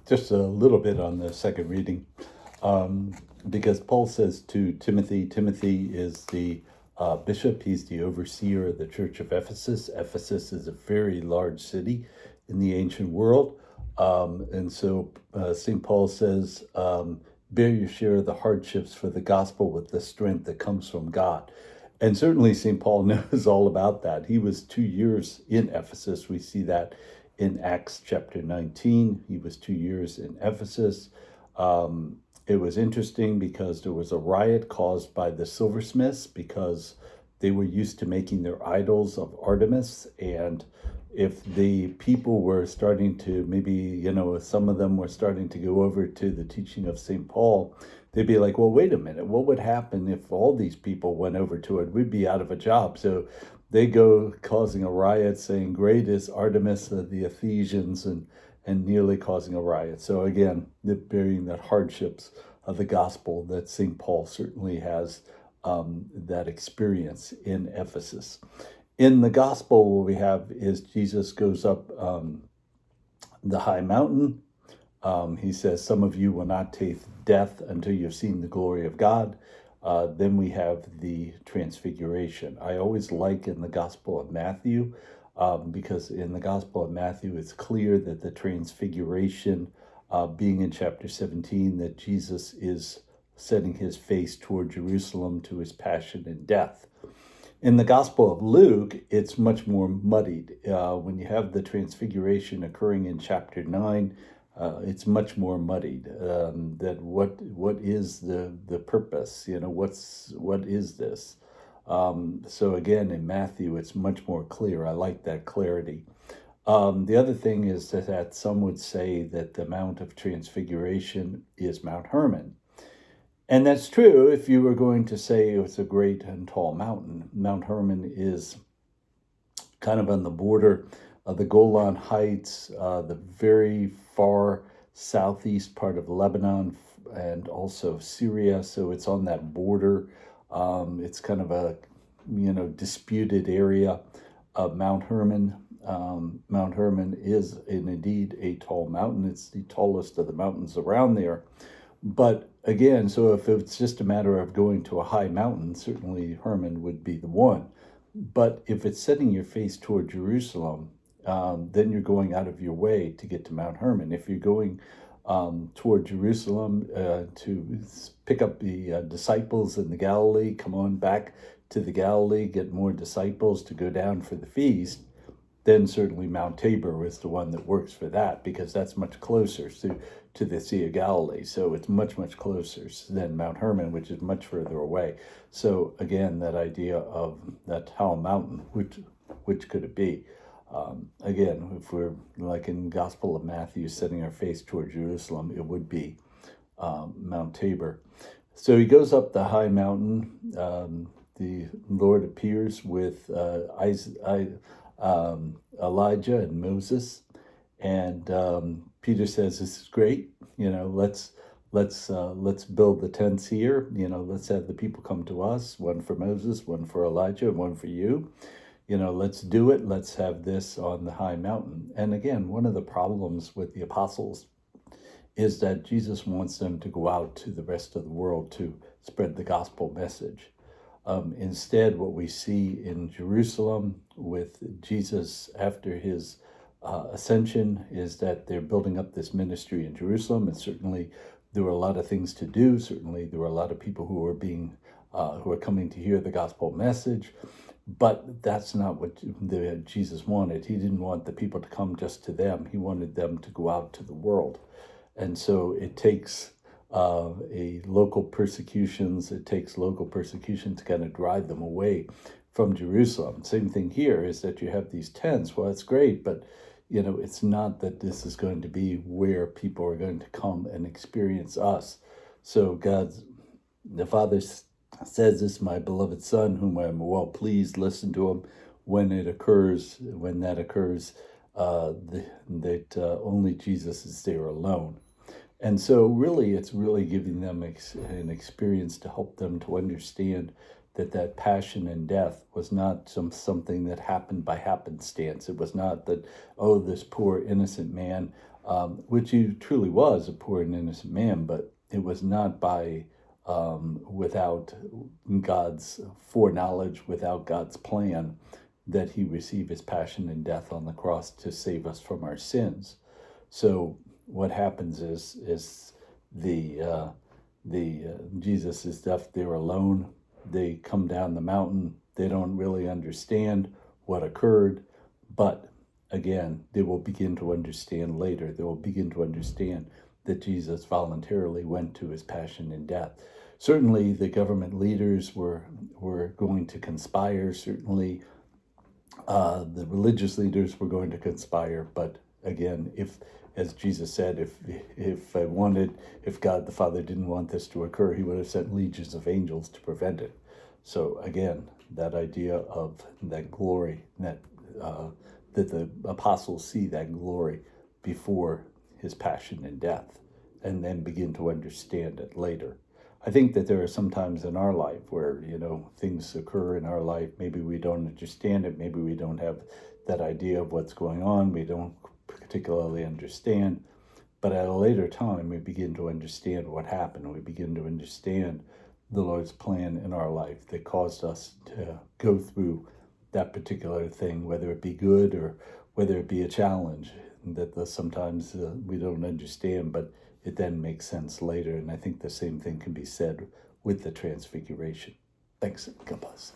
Just a little bit on the second reading, because Paul says to Timothy, Timothy is the bishop, he's the overseer of the church of Ephesus. Ephesus is a very large city in the ancient world. And so St. Paul says, bear your share of the hardships for the gospel with the strength that comes from God. And certainly St. Paul knows all about that. He was 2 years in Ephesus. We see that in Acts chapter 19. He was 2 years in Ephesus. It was interesting because there was a riot caused by the silversmiths because they were used to making their idols of Artemis. And if the people were starting to, maybe, some of them were starting to go over to the teaching of St. Paul, they'd be like, well, wait a minute, what would happen if all these people went over to it? We'd be out of a job. So they go causing a riot, saying, great is Artemis of the Ephesians, and nearly causing a riot. So again, bearing the hardships of the gospel that St. Paul certainly has that experience in Ephesus. In the gospel, what we have is Jesus goes up the high mountain. He says, some of you will not taste death until you've seen the glory of God. Then we have the transfiguration. I always like in the Gospel of Matthew, because in the Gospel of Matthew, it's clear that the transfiguration, being in chapter 17, that Jesus is setting his face toward Jerusalem to his passion and death. In the Gospel of Luke, it's much more muddied. When you have the transfiguration occurring in chapter 9, it's much more muddied. That what is the purpose? What is this? So again, in Matthew, it's much more clear. I like that clarity. The other thing is that some would say that the Mount of Transfiguration is Mount Hermon. And that's true if you were going to say it's a great and tall mountain. Mount Hermon is kind of on the border of the Golan Heights, the very far southeast part of Lebanon and also Syria. So it's on that border. It's kind of a, disputed area of Mount Hermon. Mount Hermon is indeed a tall mountain. It's the tallest of the mountains around there. But again, so if it's just a matter of going to a high mountain, certainly Hermon would be the one. But if it's setting your face toward Jerusalem, then you're going out of your way to get to Mount Hermon. If you're going toward Jerusalem to pick up the disciples in the Galilee, come on back to the Galilee, get more disciples to go down for the feast, then certainly Mount Tabor is the one that works for that, because that's much closer to the Sea of Galilee. So it's much, much closer than Mount Hermon, which is much further away. So again, that idea of that tall mountain, which could it be? Again, if we're like in Gospel of Matthew, setting our face toward Jerusalem, it would be Mount Tabor. So he goes up the high mountain. The Lord appears with Elijah and Moses, and Peter says, "This is great. Let's build the tents here. Let's have the people come to us. One for Moses, one for Elijah, and one for you. Let's do it. Let's have this on the high mountain." And again, one of the problems with the apostles is that Jesus wants them to go out to the rest of the world to spread the gospel message. Instead, what we see in Jerusalem with Jesus after his ascension is that they're building up this ministry in Jerusalem, and certainly there were a lot of things to do. Certainly there were a lot of people who were coming to hear the gospel message, but that's not what Jesus wanted. He didn't want the people to come just to them. He wanted them to go out to the world, and so it takes local persecutions to kind of drive them away from Jerusalem. Same thing here is that you have these tents. Well, it's great, but it's not that this is going to be where people are going to come and experience us. So the Father says, "This is my beloved Son, whom I am well pleased." Listen to him. When that occurs, that only Jesus is there alone. And so really, it's really giving them an experience to help them to understand that passion and death was not something that happened by happenstance. It was not that, oh, this poor innocent man which he truly was a poor and innocent man, but it was not by without God's foreknowledge, without God's plan, that he received his passion and death on the cross to save us from our sins. So what happens is the Jesus is deaf. They're alone. They come down the mountain. They don't really understand what occurred, but again, they will begin to understand later. They will begin to understand that Jesus voluntarily went to his passion and death. Certainly, the government leaders were going to conspire. Certainly, the religious leaders were going to conspire. But again, if, as Jesus said, if God the Father didn't want this to occur, he would have sent legions of angels to prevent it. So again, that idea of that glory, that the apostles see that glory before his passion and death, and then begin to understand it later. I think that there are some times in our life where, things occur in our life. Maybe we don't understand it. Maybe we don't have that idea of what's going on. We don't particularly understand. But at a later time, we begin to understand what happened. We begin to understand the Lord's plan in our life that caused us to go through that particular thing, whether it be good or whether it be a challenge that sometimes we don't understand, but it then makes sense later. And I think the same thing can be said with the Transfiguration. Thanks. God bless.